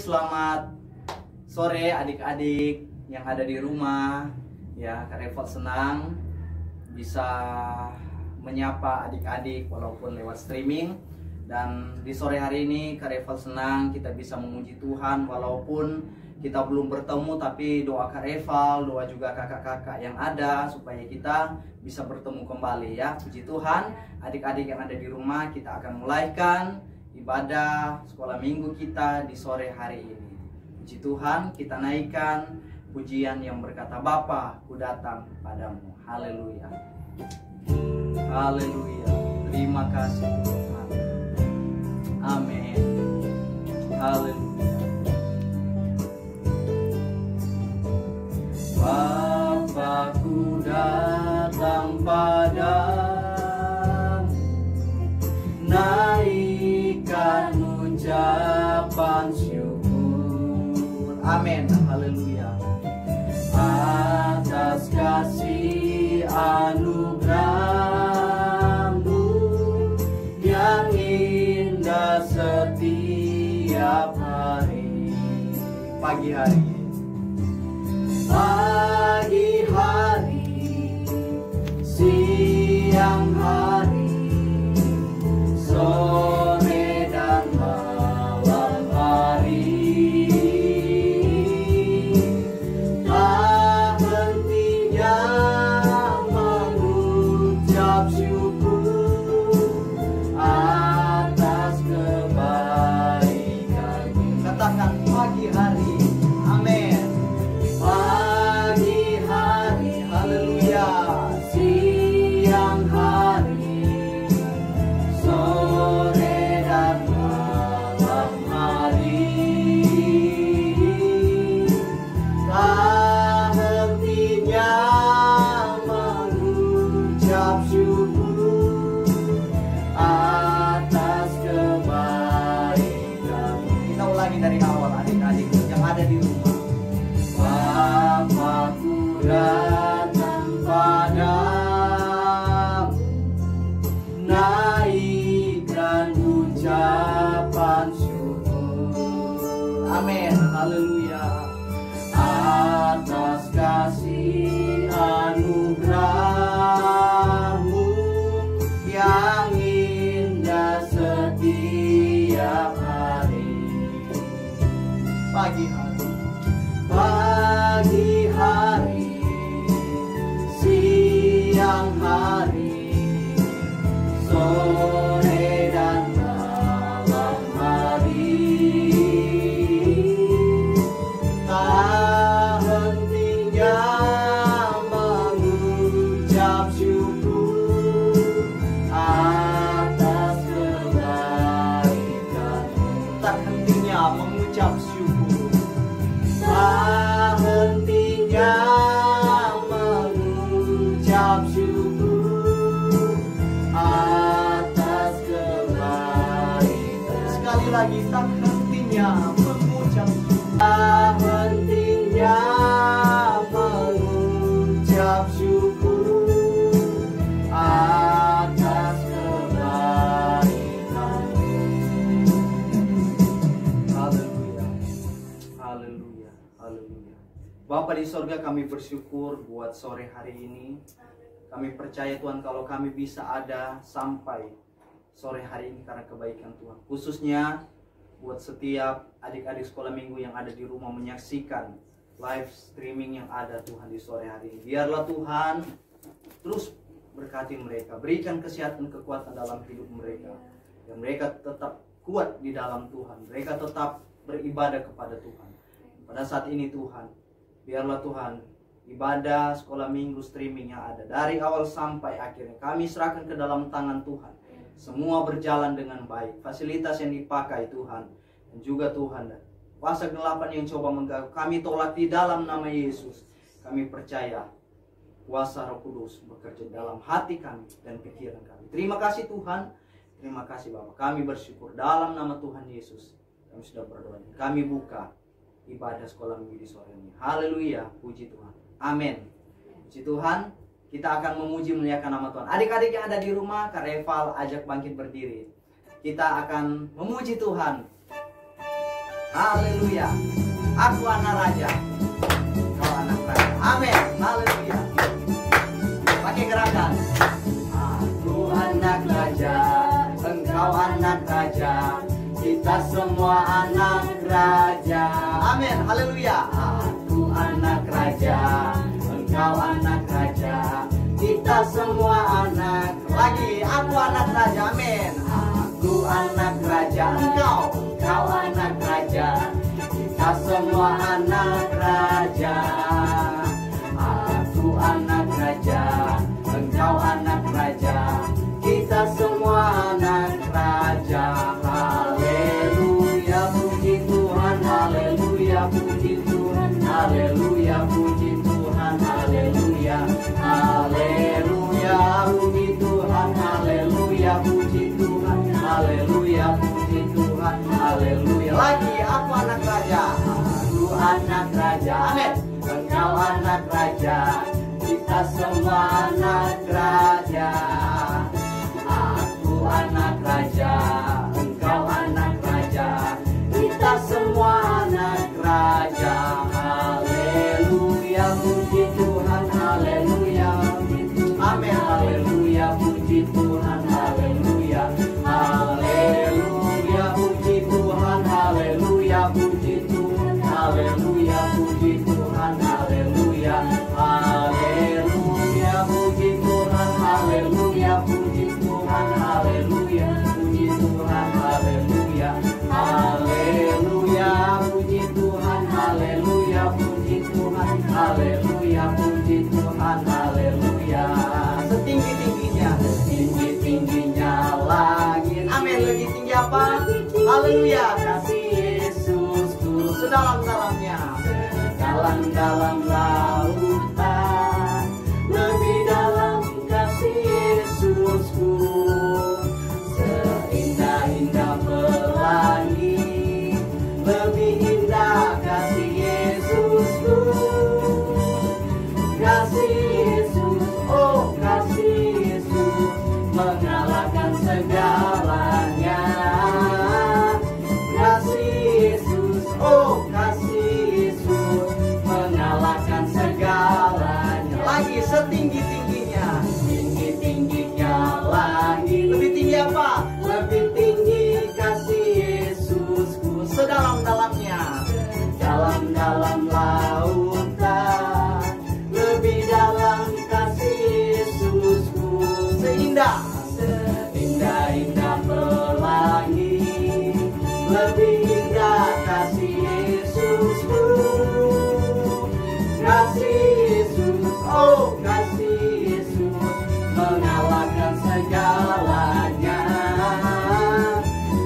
selamat sore adik-adik yang ada di rumah. Ya, Kak Reval senang bisa menyapa adik-adik walaupun lewat streaming. Dan di sore hari ini Kak Reval senang kita bisa memuji Tuhan walaupun kita belum bertemu, tapi doa Kak Reval, doa juga kakak-kakak yang ada supaya kita bisa bertemu kembali ya. Puji Tuhan, adik-adik yang ada di rumah, kita akan mulaikan ibadah sekolah minggu kita di sore hari ini. Puji Tuhan, kita naikkan pujian yang berkata, Bapa, ku datang padamu. Haleluya. Haleluya. Terima kasih Tuhan. Amin. Haleluya. Bapa, ku datang padamu, naikkan ucapan syukur. Amin. Haleluya. Atas kasih anugerah-Mu yang indah setiap hari. Pagi hari, pagi hari, siang hari, sore dan malam hari, tak hentinya mengucap syukur atas kebaikan-Mu. Katakan pagi hari, amin. Pagi hari, haleluya, siang hari, sore dan malam hari, tak hentinya mengucap syukur atas kebaikan. Kita ulangi dari awal adik-adik yang ada di rumah. Bapa-Ku datang padamu, naikkan ucapan syukur. Amin. Haleluya. Atas kasih anugerah-Mu yang indah setiap hari. Pagi hari, pagi hari, siang hari, sore dan malam hari, tak hentinya mengucap syukur atas kebaikan-Mu. Tak hentinya mengucap syukur, tak hentinya mengucap syukur atas kebaikan. Sekali lagi, tak hentinya mengucap syukur, tak hentinya mengucap syukur atas kebaikan-Mu. Haleluya. Haleluya. Haleluya. Bapa di sorga, kami bersyukur buat sore hari ini. Kami percaya Tuhan kalau kami bisa ada sampai sore hari ini karena kebaikan Tuhan. Khususnya buat setiap adik-adik sekolah minggu yang ada di rumah menyaksikan live streaming yang ada Tuhan di sore hari ini. Biarlah Tuhan terus berkati mereka, berikan kesehatan, kekuatan dalam hidup mereka, dan mereka tetap kuat di dalam Tuhan. Mereka tetap beribadah kepada Tuhan. Pada saat ini Tuhan, biarlah Tuhan ibadah sekolah minggu streaming yang ada dari awal sampai akhirnya kami serahkan ke dalam tangan Tuhan. Semua berjalan dengan baik, fasilitas yang dipakai Tuhan, dan juga Tuhan, kuasa kegelapan yang coba mengganggu kami tolak di dalam nama Yesus. Kami percaya kuasa Roh Kudus bekerja dalam hati kami dan pikiran kami. Terima kasih Tuhan, terima kasih Bapa. Kami bersyukur dalam nama Tuhan Yesus. Kami sudah berdoa. Kami buka ibadah sekolah minggu di sore ini. Haleluya, puji Tuhan. Amin. Puji Tuhan. Kita akan memuji memuliakan nama Tuhan. Adik-adik yang ada di rumah, Kak Reval ajak bangkit berdiri. Kita akan memuji Tuhan. Haleluya. Aku anak raja, kau anak raja. Amin. Haleluya. Pakai gerakan. Aku anak raja, engkau anak raja, kita semua anak raja. Amin. Haleluya. Aku anak raja, engkau anak raja, kita semua anak. Lagi, aku anak raja. Amin. Aku anak raja, engkau anak raja, kita semua anak raja. Aku anak raja, engkau anak raja, kita semua anak raja. Haleluya, puji Tuhan. Haleluya, puji Tuhan. Haleluya, puji Tuhan. Haleluya. Haleluya, puji Tuhan. Haleluya, puji Tuhan. Haleluya, puji Tuhan. Haleluya. Lagi, aku anak raja. Aku anak raja. Amin. Engkau anak raja, kita semua anak raja. Aku anak raja, engkau anak raja, kita semua anak raja. Haleluya, puji Tuhan. Haleluya. Amin. Haleluya, puji Tuhan. Haleluya. Haleluya, puji Tuhan. Haleluya, puji Tuhan. Haleluya, puji Tuhan. Haleluya. Haleluya, puji Tuhan. Haleluya, puji Tuhan. Haleluya, puji Tuhan. Haleluya. Haleluya, puji Tuhan. Haleluya, puji Tuhan. Haleluya, puji Tuhan. Haleluya. Setinggi-tingginya, tinggi-tingginya langit. Amin. Lebih tinggi apa? Haleluya. Kasih Yesusku sedalam-dalamnya, dalam-dalam lautan, lebih dalam kasih Yesusku, seindah-indah pelangi, lebih indah kasih Yesusku. Kasih Yesus, oh kasih Yesus, mengalahkan segalanya. Kasih Yesus, oh kasih Yesus, mengalahkan segalanya. Lagi, setinggi-tingginya, tinggi-tingginya langit. Lebih tinggi apa? Lebih tinggi kasih Yesusku, sedalam-dalamnya, dalam-dalam lautan, lebih dalam kasih Yesusku, seindah, seindah-indah pelangi, lebih indah kasih Yesusku. Kasih Yesus, oh kasih Yesus, mengalahkan segalanya.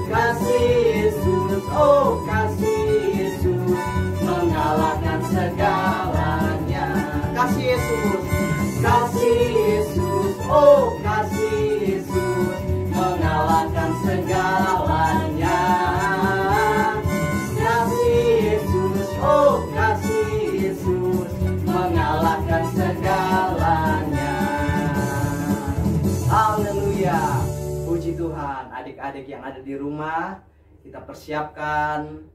Kasih Yesus, oh kasih Yesus, mengalahkan segalanya. Kasih Yesus, kasih Yesus, oh kasih Yesus, mengalahkan segalanya. Kasih Yesus, oh kasih Yesus, mengalahkan segalanya. Haleluya, puji Tuhan. Adik-adik yang ada di rumah, kita persiapkan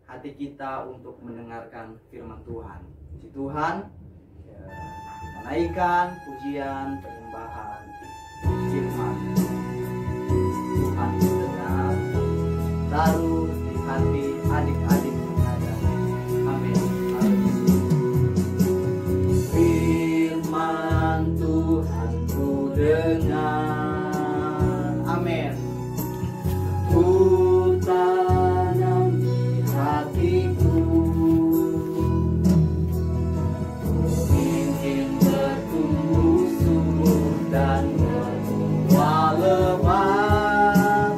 hati kita untuk mendengarkan firman Tuhan. Puji Tuhan. Kita naikkan pujian, penyembahan, firman Tuhan benar, taruh di hati adik-adik yang ada. Amin. Firman Tuhan ku dengar. Amin. Ku tanam di hatiku, ingin bertumbuh subur dan berbuah lebat.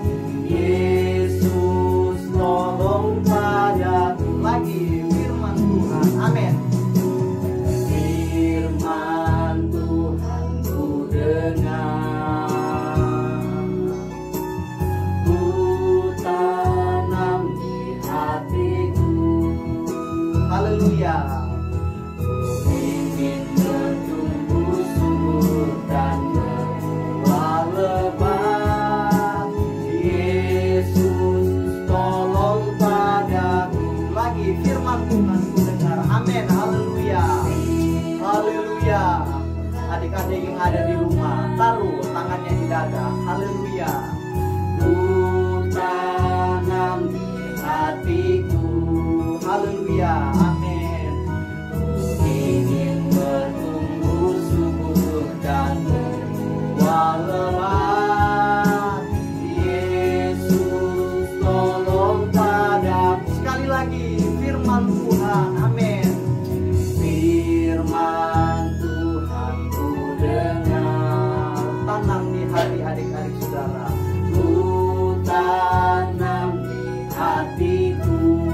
Yesus tolong padaku. Lagi, firman Tuhan. Amin. Firman Tuhan ku dengar. taruh tangannya di dada. Haleluya. Ku tanam di hatiku. Haleluya. Amin. Ku ingin bertumbuh subur dan berbuah lebat. Yesus tolong padaku. Sekali lagi firman Tuhan. Amin. Firman Tuhan ku dengar. Tanam di hati adik-adik saudara. Ku tanam di hatiku.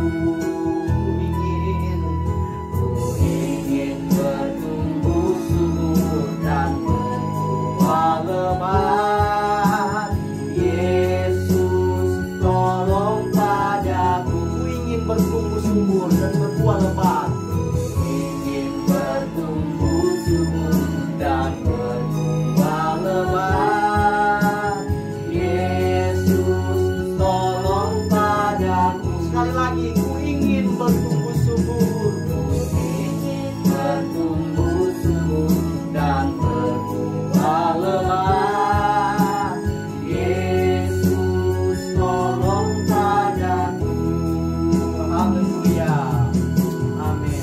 Ku ingin bertumbuh subur dan berbuah lebat. Yesus tolong padaku. Ku ingin bertumbuh subur dan berbuah lebat. Ingin bertumbuh subur dan berbuah lebat. Yesus tolong padaku. Sekali lagi, ku ingin bertumbuh subur. Ku ingin bertumbuh subur dan berbuah lebat. Yesus tolong padaku. Haleluya. Amin.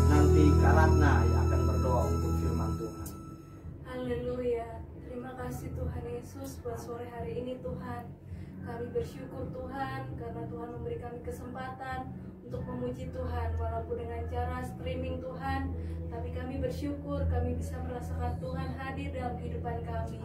Nanti Kak Ratna yang akan berdoa untuk firman Tuhan. Haleluya. Terima kasih Tuhan Yesus buat sore hari ini Tuhan. Kami bersyukur Tuhan karena Tuhan memberi kami kesempatan untuk memuji Tuhan walaupun dengan cara streaming Tuhan. Tapi kami bersyukur kami bisa merasakan Tuhan hadir dalam kehidupan kami.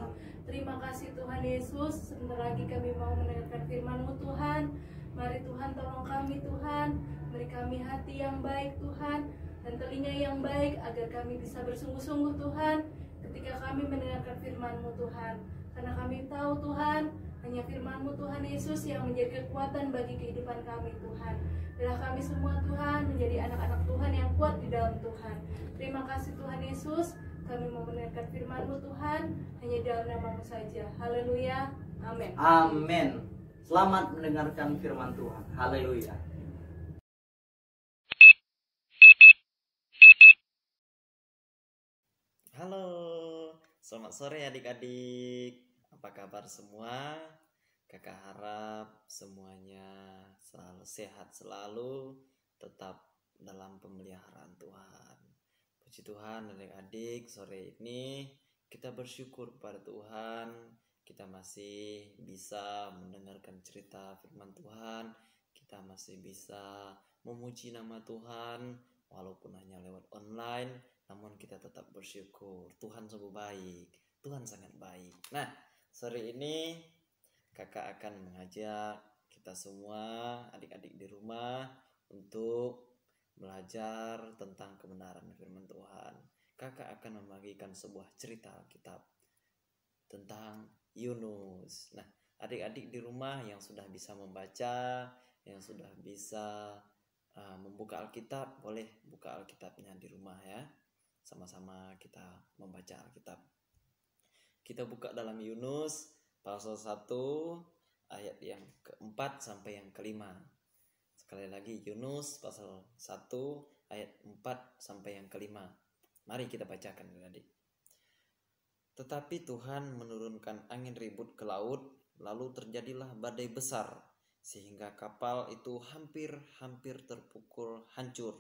Terima kasih Tuhan Yesus. Sebentar lagi kami mau mendengarkan firman-Mu Tuhan. Mari Tuhan tolong kami Tuhan. Beri kami hati yang baik Tuhan dan telinga yang baik agar kami bisa bersungguh-sungguh Tuhan ketika kami mendengarkan firman-Mu Tuhan. Karena kami tahu Tuhan, hanya firman-Mu Tuhan Yesus yang menjadi kekuatan bagi kehidupan kami Tuhan. Biarlah kami semua Tuhan menjadi anak-anak Tuhan yang kuat di dalam Tuhan. Terima kasih Tuhan Yesus. Kami mau mendengarkan firman-Mu Tuhan hanya dalam nama-Mu saja. Haleluya. Amin. Amin. Selamat mendengarkan firman Tuhan. Haleluya. Halo, selamat sore adik-adik. Apa kabar semua? Kakak harap semuanya selalu sehat selalu, tetap dalam pemeliharaan Tuhan. Puji Tuhan adik-adik, sore ini kita bersyukur pada Tuhan. Kita masih bisa mendengarkan cerita firman Tuhan. Kita masih bisa memuji nama Tuhan walaupun hanya lewat online. Namun kita tetap bersyukur. Tuhan sungguh baik. Tuhan sangat baik. Nah, sore ini kakak akan mengajak kita semua adik-adik di rumah untuk belajar tentang kebenaran firman Tuhan. Kakak akan membagikan sebuah cerita Alkitab tentang Yunus. Nah, adik-adik di rumah yang sudah bisa membaca, yang sudah bisa membuka Alkitab, boleh buka Alkitabnya di rumah ya. Sama-sama kita membaca Alkitab. Kita buka dalam Yunus pasal 1 ayat yang keempat sampai yang kelima. Sekali lagi Yunus pasal 1 ayat 4 sampai yang kelima. Mari kita bacakan adik. Tetapi Tuhan menurunkan angin ribut ke laut, lalu terjadilah badai besar, sehingga kapal itu hampir terpukul hancur.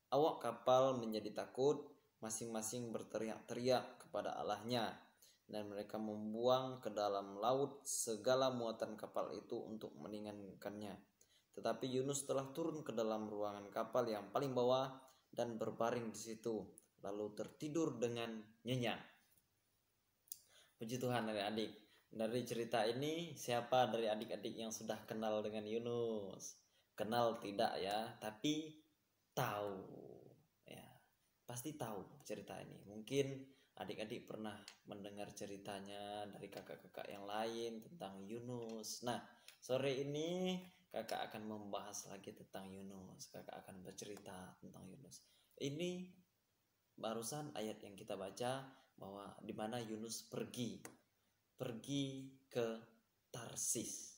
Awak kapal menjadi takut, masing-masing berteriak-teriak kepada Allahnya, dan mereka membuang ke dalam laut segala muatan kapal itu untuk meringankannya. Tetapi Yunus telah turun ke dalam ruangan kapal yang paling bawah dan berbaring di situ, lalu tertidur dengan nyenyak. Puji Tuhan adik-adik. Dari cerita ini, siapa dari adik-adik yang sudah kenal dengan Yunus? Kenal tidak ya, tapi tahu. Pasti tahu cerita ini. Mungkin adik-adik pernah mendengar ceritanya dari kakak-kakak yang lain tentang Yunus. Nah, sore ini kakak akan membahas lagi tentang Yunus. Kakak akan bercerita tentang Yunus. Ini barusan ayat yang kita baca bahwa di mana Yunus pergi ke Tarsis.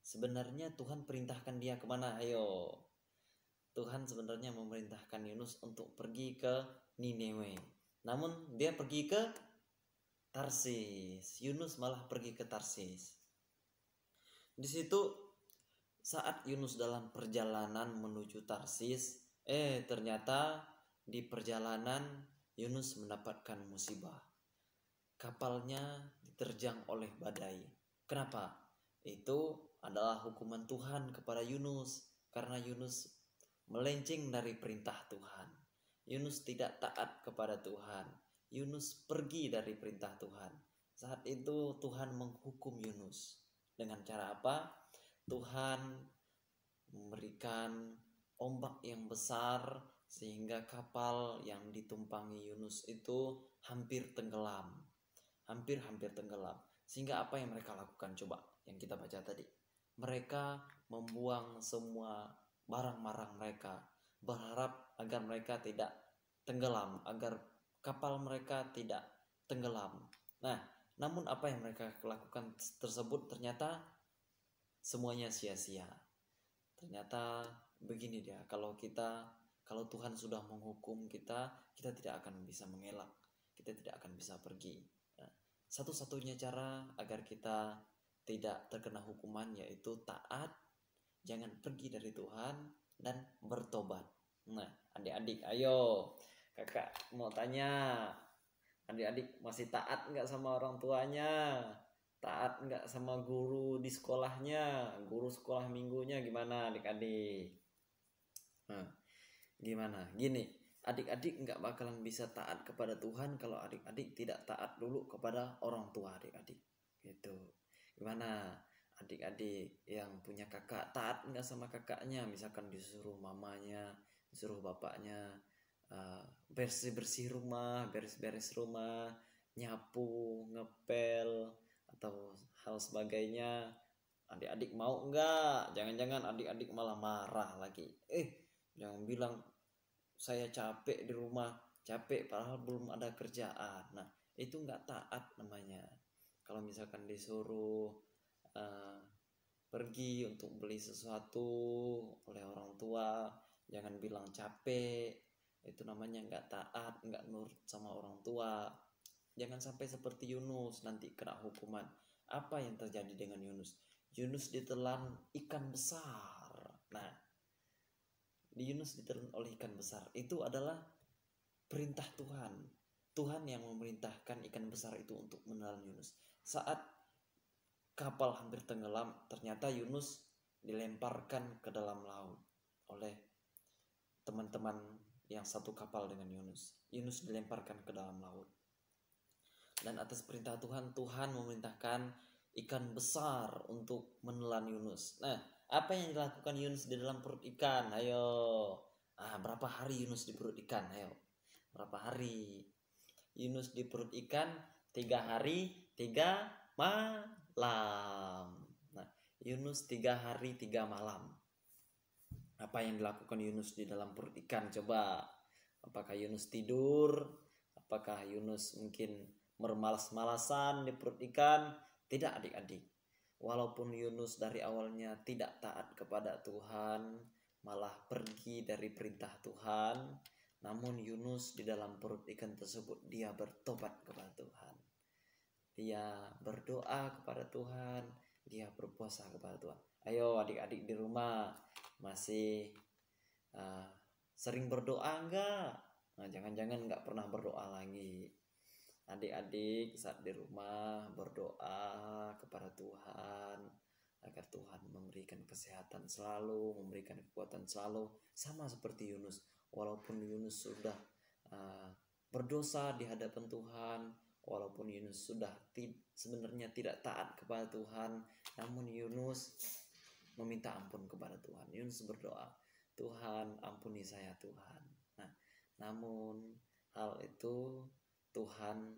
Sebenarnya Tuhan perintahkan dia kemana? Ayo. Tuhan sebenarnya memerintahkan Yunus untuk pergi ke Niniwe. Namun dia pergi ke Tarsis. Yunus malah pergi ke Tarsis. Di situ saat Yunus dalam perjalanan menuju Tarsis, ternyata di perjalanan Yunus mendapatkan musibah. Kapalnya diterjang oleh badai. Kenapa? Itu adalah hukuman Tuhan kepada Yunus karena Yunus melenceng dari perintah Tuhan. Yunus tidak taat kepada Tuhan. Yunus pergi dari perintah Tuhan. Saat itu Tuhan menghukum Yunus. Dengan cara apa? Tuhan memberikan ombak yang besar sehingga kapal yang ditumpangi Yunus itu hampir tenggelam. Hampir tenggelam. Sehingga apa yang mereka lakukan? Coba yang kita baca tadi. Mereka membuang semua barang-barang mereka, berharap agar mereka tidak tenggelam, agar kapal mereka tidak tenggelam. Nah, namun apa yang mereka lakukan tersebut ternyata semuanya sia-sia. Ternyata begini dia, kalau Tuhan sudah menghukum kita tidak akan bisa mengelak, kita tidak akan bisa pergi. Nah, satu-satunya cara agar kita tidak terkena hukuman yaitu taat, jangan pergi dari Tuhan, dan bertobat. Nah, adik-adik, ayo, kakak mau tanya, adik-adik masih taat nggak sama orang tuanya? Taat nggak sama guru di sekolahnya? Guru sekolah minggunya gimana adik-adik? Nah, gimana? Gini, adik-adik nggak bakalan bisa taat kepada Tuhan kalau adik-adik tidak taat dulu kepada orang tua adik-adik. Gitu. Gimana? Adik-adik yang punya kakak, taat nggak sama kakaknya? Misalkan disuruh mamanya, disuruh bapaknya bersih-bersih rumah, beres-beres rumah, nyapu, ngepel, atau hal sebagainya. Adik-adik mau nggak? Jangan-jangan adik-adik malah marah lagi. Jangan bilang saya capek di rumah, capek padahal belum ada kerjaan. Nah, itu nggak taat namanya. Kalau misalkan disuruh pergi untuk beli sesuatu oleh orang tua, jangan bilang capek. Itu namanya nggak taat, nggak nurut sama orang tua. Jangan sampai seperti Yunus nanti kena hukuman. Apa yang terjadi dengan Yunus? Yunus ditelan ikan besar. Nah, Yunus ditelan oleh ikan besar. Itu adalah perintah Tuhan. Tuhan yang memerintahkan ikan besar itu untuk menelan Yunus. Saat kapal hampir tenggelam, ternyata Yunus dilemparkan ke dalam laut oleh teman-teman yang satu kapal dengan Yunus. Yunus dilemparkan ke dalam laut. Dan atas perintah Tuhan, Tuhan memerintahkan ikan besar untuk menelan Yunus. Nah, apa yang dilakukan Yunus di dalam perut ikan? Ayo. Berapa hari Yunus di perut ikan? Ayo. Berapa hari? Yunus di perut ikan 3 hari 3 malam. Nah, Yunus 3 hari 3 malam. Apa yang dilakukan Yunus di dalam perut ikan? Coba. Apakah Yunus tidur? Apakah Yunus mungkin bermalas-malasan di perut ikan? Tidak adik-adik. Walaupun Yunus dari awalnya tidak taat kepada Tuhan, malah pergi dari perintah Tuhan, namun Yunus di dalam perut ikan tersebut dia bertobat kepada Tuhan. Dia berdoa kepada Tuhan, dia berpuasa kepada Tuhan. Ayo adik-adik di rumah masih sering berdoa enggak? Nah, jangan-jangan enggak pernah berdoa lagi. Adik-adik saat di rumah berdoa kepada Tuhan agar Tuhan memberikan kesehatan selalu, memberikan kekuatan selalu, sama seperti Yunus. Walaupun Yunus sudah berdosa di hadapan Tuhan, walaupun Yunus sudah sebenarnya tidak taat kepada Tuhan, namun Yunus meminta ampun kepada Tuhan. Yunus berdoa, Tuhan ampuni saya Tuhan. Nah, namun hal itu Tuhan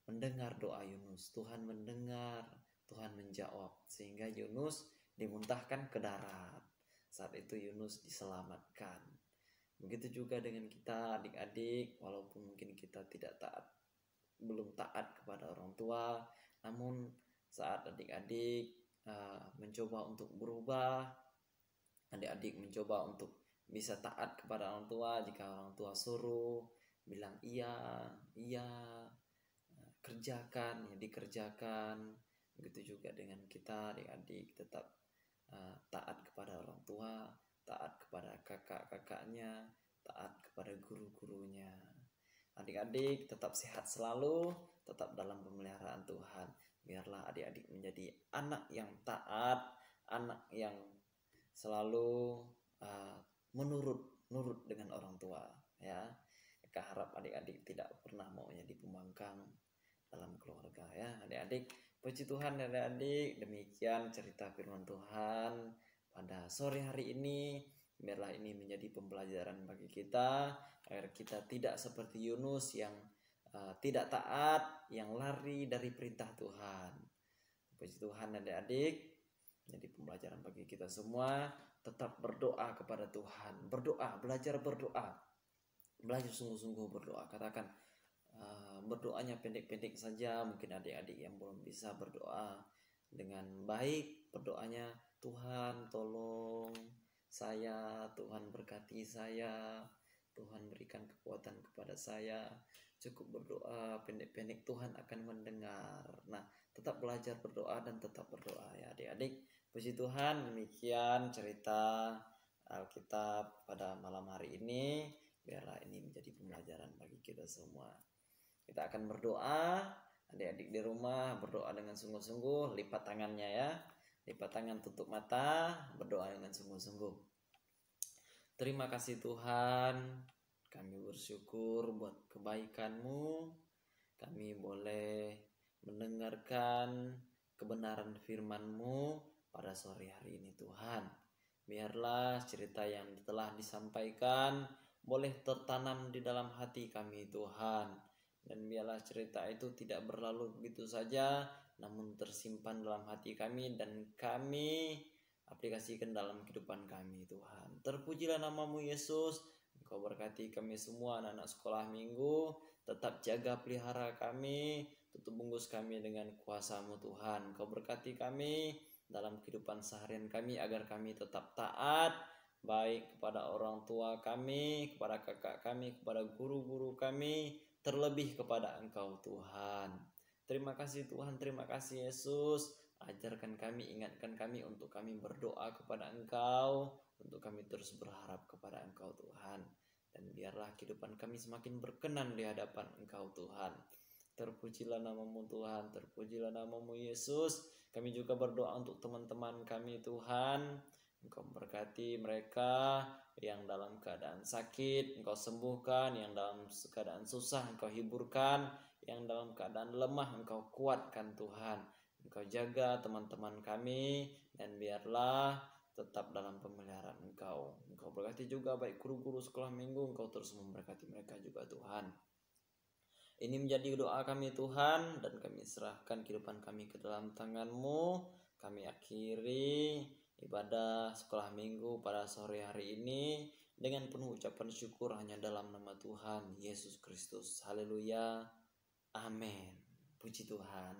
mendengar doa Yunus. Tuhan mendengar, Tuhan menjawab, sehingga Yunus dimuntahkan ke darat. Saat itu Yunus diselamatkan. Begitu juga dengan kita adik-adik, walaupun mungkin kita belum taat kepada orang tua, namun saat adik-adik mencoba untuk berubah, adik-adik mencoba untuk bisa taat kepada orang tua. Jika orang tua suruh, bilang iya, kerjakan, ya dikerjakan. Begitu juga dengan kita adik-adik, tetap taat kepada orang tua, taat kepada kakak-kakaknya, taat kepada guru-gurunya. Adik-adik tetap sehat selalu, tetap dalam pemeliharaan Tuhan. Biarlah adik-adik menjadi anak yang taat, anak yang selalu menurut dengan orang tua, ya. Kakak harap adik-adik tidak pernah mau jadi pembangkang dalam keluarga, ya adik-adik. Puji Tuhan adik-adik, demikian cerita firman Tuhan pada sore hari ini. Biarlah ini menjadi pembelajaran bagi kita, agar kita tidak seperti Yunus yang tidak taat, yang lari dari perintah Tuhan. Puji Tuhan adik-adik, jadi pembelajaran bagi kita semua. Tetap berdoa kepada Tuhan, berdoa, belajar berdoa, belajar sungguh-sungguh berdoa. Katakan berdoanya pendek-pendek saja. Mungkin adik-adik yang belum bisa berdoa dengan baik, berdoanya Tuhan tolong saya, Tuhan berkati saya, Tuhan berikan kekuatan kepada saya. Cukup berdoa pendek-pendek, Tuhan akan mendengar. Nah, tetap belajar berdoa dan tetap berdoa, ya adik-adik. Puji Tuhan, demikian cerita Alkitab pada malam hari ini. Biarlah ini menjadi pembelajaran bagi kita semua. Kita akan berdoa, adik-adik di rumah berdoa dengan sungguh-sungguh, lipat tangannya ya. Lipat tangan, tutup mata, berdoa dengan sungguh-sungguh. Terima kasih Tuhan, kami bersyukur buat kebaikan-Mu. Kami boleh mendengarkan kebenaran firman-Mu pada sore hari ini Tuhan. Biarlah cerita yang telah disampaikan boleh tertanam di dalam hati kami Tuhan. Dan biarlah cerita itu tidak berlalu begitu saja, namun tersimpan dalam hati kami dan kami aplikasikan dalam kehidupan kami Tuhan. Terpujilah nama-Mu Yesus. Engkau berkati kami semua anak-anak sekolah minggu. Tetap jaga pelihara kami, tutup bungkus kami dengan kuasa-Mu Tuhan. Engkau berkati kami dalam kehidupan seharian kami, agar kami tetap taat, baik kepada orang tua kami, kepada kakak kami, kepada guru-guru kami, terlebih kepada Engkau Tuhan. Terima kasih Tuhan, terima kasih Yesus. Ajarkan kami, ingatkan kami untuk kami berdoa kepada Engkau, untuk kami terus berharap kepada Engkau Tuhan. Dan biarlah kehidupan kami semakin berkenan di hadapan Engkau Tuhan. Terpujilah nama-Mu Tuhan, terpujilah nama-Mu Yesus. Kami juga berdoa untuk teman-teman kami Tuhan. Engkau berkati mereka yang dalam keadaan sakit, Engkau sembuhkan. Yang dalam keadaan susah, Engkau hiburkan. Yang dalam keadaan lemah, Engkau kuatkan Tuhan. Engkau jaga teman-teman kami, dan biarlah tetap dalam pemeliharaan Engkau. Engkau berkati juga baik guru-guru sekolah minggu, Engkau terus memberkati mereka juga Tuhan. Ini menjadi doa kami Tuhan, dan kami serahkan kehidupan kami ke dalam tangan-Mu. Kami akhiri ibadah sekolah minggu pada sore hari ini dengan penuh ucapan syukur hanya dalam nama Tuhan Yesus Kristus. Haleluya. Amin. Puji Tuhan.